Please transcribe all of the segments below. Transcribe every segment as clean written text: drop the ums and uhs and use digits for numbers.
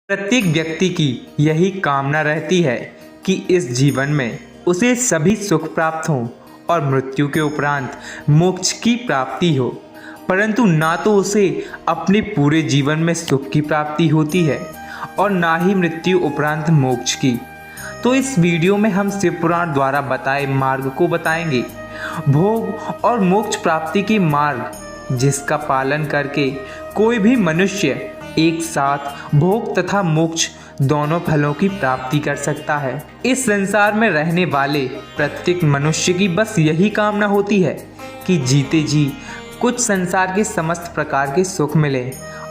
प्रत्येक व्यक्ति की यही कामना रहती है कि इस जीवन में उसे सभी सुख प्राप्त हो और मृत्यु के उपरांत मोक्ष की प्राप्ति हो, परंतु ना तो उसे अपने पूरे जीवन में सुख की प्राप्ति होती है और ना ही मृत्यु उपरांत मोक्ष की। तो इस वीडियो में हम शिव पुराण द्वारा बताए मार्ग को बताएंगे, भोग और मोक्ष प्राप्ति के मार्ग, जिसका पालन करके कोई भी मनुष्य एक साथ भोग तथा मोक्ष दोनों फलों की प्राप्ति कर सकता है। इस संसार में रहने वाले प्रत्येक मनुष्य की बस यही कामना होती है कि जीते जी कुछ संसार के समस्त प्रकार के सुख मिले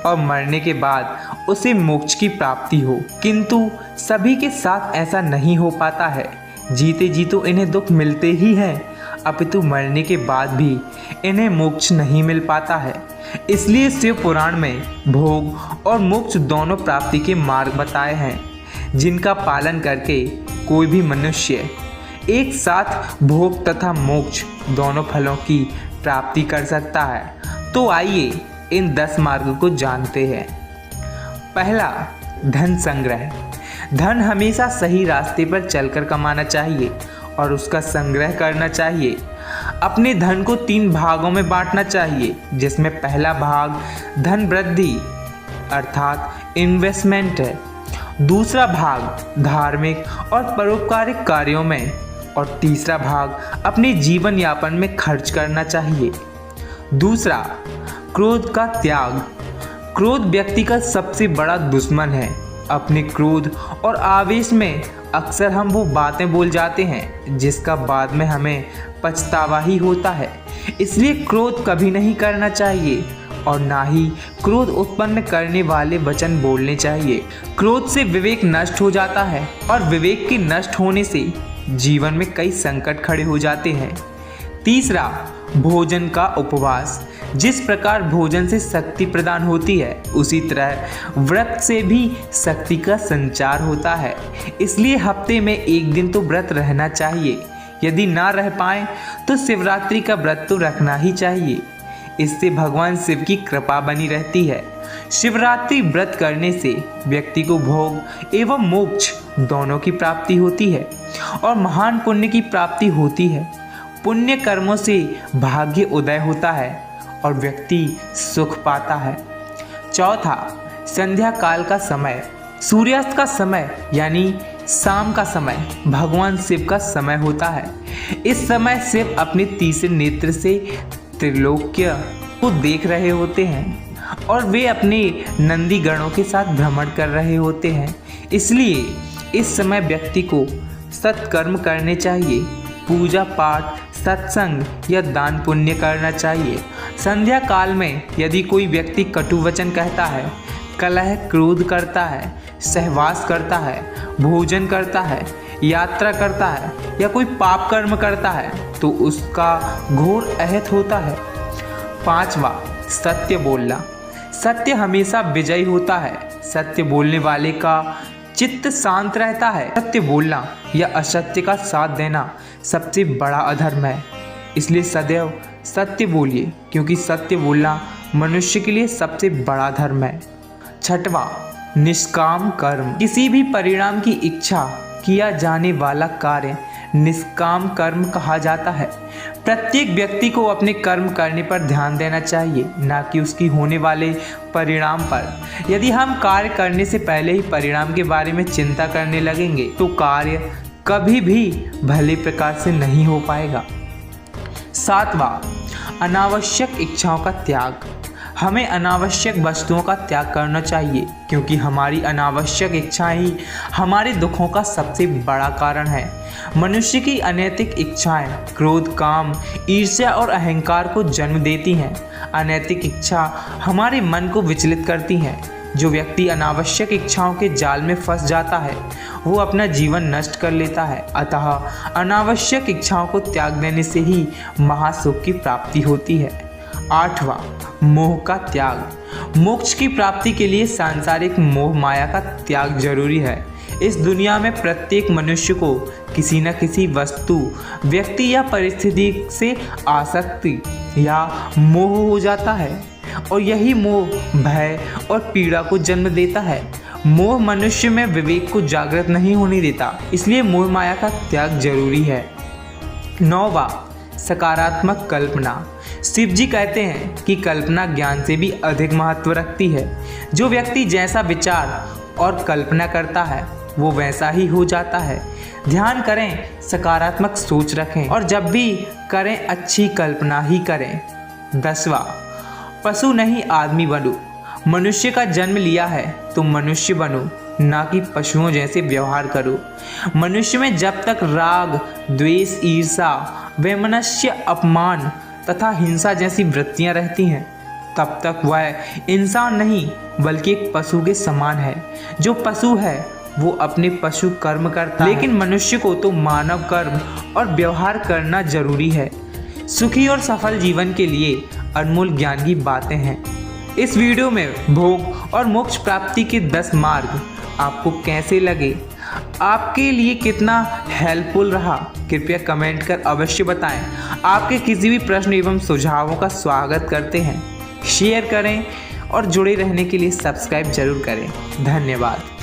और मरने के बाद उसे मोक्ष की प्राप्ति हो, किंतु सभी के साथ ऐसा नहीं हो पाता है। जीते जी तो इन्हें दुख मिलते ही हैं, अपितु मरने के बाद भी इन्हें मोक्ष नहीं मिल पाता है। इसलिए शिव पुराण में भोग और मोक्ष दोनों प्राप्ति के मार्ग बताए हैं, जिनका पालन करके कोई भी मनुष्य एक साथ भोग तथा मोक्ष दोनों फलों की प्राप्ति कर सकता है। तो आइए इन 10 मार्ग को जानते हैं। पहला, धन संग्रह। धन हमेशा सही रास्ते पर चलकर कमाना चाहिए और उसका संग्रह करना चाहिए। अपने धन को 3 भागों में बांटना चाहिए, जिसमें पहला भाग धन वृद्धि अर्थात इन्वेस्टमेंट है, दूसरा भाग धार्मिक और परोपकारिक कार्यों में और तीसरा भाग अपने जीवन यापन में खर्च करना चाहिए। दूसरा, क्रोध का त्याग। क्रोध व्यक्ति का सबसे बड़ा दुश्मन है। अपने क्रोध और आवेश में अक्सर हम वो बातें बोल जाते हैं जिसका बाद में हमें पछतावा ही होता है। इसलिए क्रोध कभी नहीं करना चाहिए और ना ही क्रोध उत्पन्न करने वाले वचन बोलने चाहिए। क्रोध से विवेक नष्ट हो जाता है और विवेक के नष्ट होने से जीवन में कई संकट खड़े हो जाते हैं। तीसरा, भोजन का उपवास। जिस प्रकार भोजन से शक्ति प्रदान होती है, उसी तरह व्रत से भी शक्ति का संचार होता है। इसलिए हफ्ते में एक दिन तो व्रत रहना चाहिए। यदि ना रह पाए तो शिवरात्रि का व्रत तो रखना ही चाहिए। इससे भगवान शिव की कृपा बनी रहती है। शिवरात्रि व्रत करने से व्यक्ति को भोग एवं मोक्ष दोनों की प्राप्ति होती है और महान पुण्य की प्राप्ति होती है। पुण्य कर्मों से भाग्य उदय होता है और व्यक्ति सुख पाता है। चौथा, संध्या काल का समय। सूर्यास्त का समय यानी शाम का समय भगवान शिव का समय होता है। इस समय शिव अपने तीसरे नेत्र से त्रिलोक्य को देख रहे होते हैं और वे अपने नंदी गणों के साथ भ्रमण कर रहे होते हैं। इसलिए इस समय व्यक्ति को सत्कर्म करने चाहिए। पूजा पाठ, सत्संग या दान पुण्य करना चाहिए। संध्या काल में यदि कोई व्यक्ति कटु वचन कहता है, कलह क्रोध करता है, सहवास करता है, भोजन करता है, यात्रा करता है या कोई पाप कर्म करता है तो उसका घोर अहित होता है। पांचवा, सत्य बोलना। सत्य हमेशा विजयी होता है। सत्य बोलने वाले का चित्त शांत रहता है। सत्य बोलना या असत्य का साथ देना सबसे बड़ा अधर्म है। इसलिए सदैव सत्य बोलिए, क्योंकि सत्य बोलना मनुष्य के लिए सबसे बड़ा धर्म है। छठवां, निष्काम कर्म। किसी भी परिणाम की इच्छा किया जाने वाला कार्य निष्काम कर्म कहा जाता है। प्रत्येक व्यक्ति को अपने कर्म करने पर ध्यान देना चाहिए, ना कि उसकी होने वाले परिणाम पर। यदि हम कार्य करने से पहले ही परिणाम के बारे में चिंता करने लगेंगे तो कार्य कभी भी भले प्रकार से नहीं हो पाएगा। सातवां, अनावश्यक इच्छाओं का त्याग। हमें अनावश्यक वस्तुओं का त्याग करना चाहिए, क्योंकि हमारी अनावश्यक इच्छाएं ही हमारे दुखों का सबसे बड़ा कारण है। मनुष्य की अनैतिक इच्छाएं क्रोध, काम, ईर्ष्या और अहंकार को जन्म देती हैं। अनैतिक इच्छा हमारे मन को विचलित करती हैं। जो व्यक्ति अनावश्यक इच्छाओं के जाल में फंस जाता है वो अपना जीवन नष्ट कर लेता है। अतः अनावश्यक इच्छाओं को त्याग देने से ही महासुख की प्राप्ति होती है। आठवां, मोह का त्याग। मोक्ष की प्राप्ति के लिए सांसारिक मोह माया का त्याग जरूरी है। इस दुनिया में प्रत्येक मनुष्य को किसी न किसी वस्तु, व्यक्ति या परिस्थिति से आसक्ति या मोह हो जाता है और यही मोह भय और पीड़ा को जन्म देता है। मोह मनुष्य में विवेक को जागृत नहीं होने देता, इसलिए मोह माया का त्याग जरूरी है। 9वां, सकारात्मक कल्पना। शिव जी कहते हैं कि कल्पना ज्ञान से भी अधिक महत्व रखती है। जो व्यक्ति जैसा विचार और कल्पना करता है वो वैसा ही हो जाता है। ध्यान करें, सकारात्मक सोच रखें और जब भी करें अच्छी कल्पना ही करें। 10वां, पशु नहीं आदमी बनो। मनुष्य का जन्म लिया है तो मनुष्य बनो, ना कि पशुओं जैसे व्यवहार करो। मनुष्य में जब तक राग, द्वेष, ईर्ष्या, वैमनस्य, अपमान तथा हिंसा जैसी वृत्तियां रहती हैं तब तक वह इंसान नहीं बल्कि एक पशु के समान है। जो पशु है वो अपने पशु कर्म करता है, लेकिन मनुष्य को तो मानव कर्म और व्यवहार करना जरूरी है। सुखी और सफल जीवन के लिए अनमोल ज्ञान की बातें हैं। इस वीडियो में भोग और मोक्ष प्राप्ति के 10 मार्ग आपको कैसे लगे, आपके लिए कितना हेल्पफुल रहा, कृपया कमेंट कर अवश्य बताएं। आपके किसी भी प्रश्न एवं सुझावों का स्वागत करते हैं। शेयर करें और जुड़े रहने के लिए सब्सक्राइब जरूर करें। धन्यवाद।